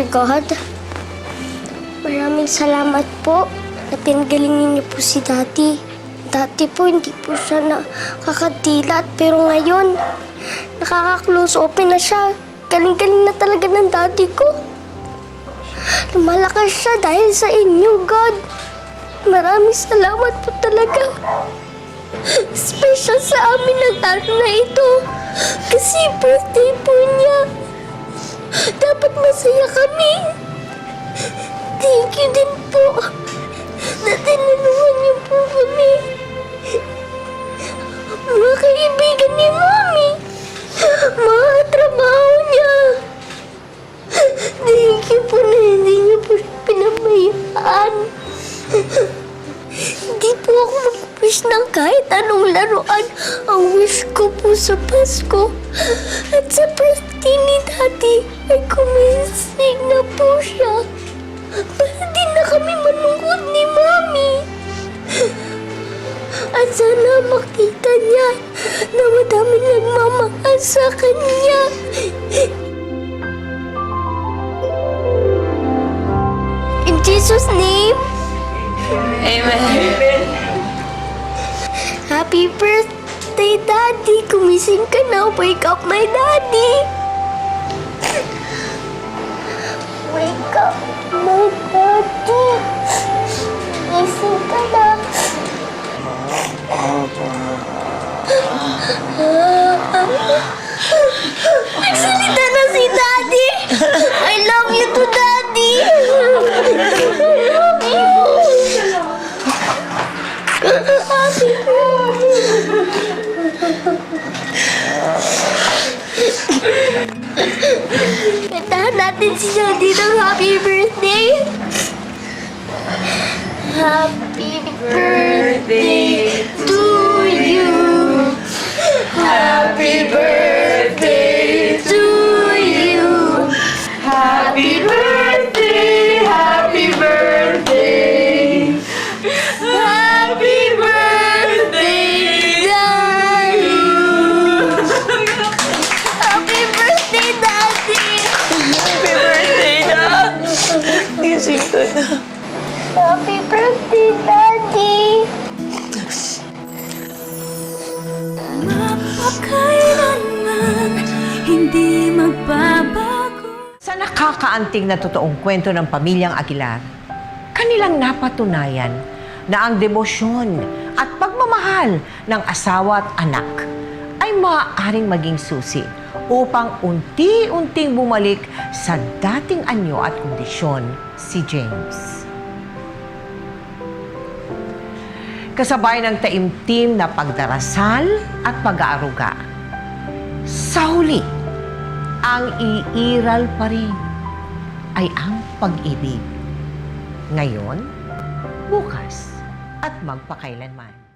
God. Maraming salamat po na pinagaling niyo po si Daddy. Dati po hindi po siya nakakadilat, pero ngayon nakaka-close open na siya. Galing-galing na talaga ng Daddy ko. Lumalakas siya dahil sa inyo, God. Maraming salamat po talaga. Special sa amin ang araw na ito. Kasi birthday po niya. Dapat masaya kami. Thank you din po na tinulungan niyo po kami. Mga kaibigan ni Mami. Mga trabaho niya. Thank you po na hindi niyo po pinabayaan. Hindi po ako mag-wish ng kahit anong laruan. Ang wish ko po sa Pasko at sa birthday ni Daddy ay kumisig na po siya para di na kami manungkot ni Mami. At sana makita niya na madami nagmamahal sa kanya. In Jesus' name, Amen. Happy birthday, Daddy! Kumising ka na. Wake up, my Daddy! Wake up, my Daddy! Kumising ka na. Nagsalita na si Daddy! I love you to Daddy! I love you! Happy Kantahan natin si Daddy ng happy birthday! Happy birthday to you! Happy birthday to you! Happy birthday! Happy birthday! Happy birthday, Daddy! Happy birthday, Daddy! Happy birthday, Dad! Gising ka na. Happy birthday, Daddy! Mapakailanman hindi magbabago. Sa nakakaanting na totoong kwento ng pamilyang Aguilar, kanilang napatunayan na ang debosyon at pagmamahal ng asawa at anak ay maaaring maging susi upang unti-unting bumalik sa dating anyo at kondisyon si James. Kasabay ng taimtim na pagdarasal at pag-aaruga, sa huli, ang iiral pa rin ay ang pag-ibig. Ngayon, bukas, at magpakailanman.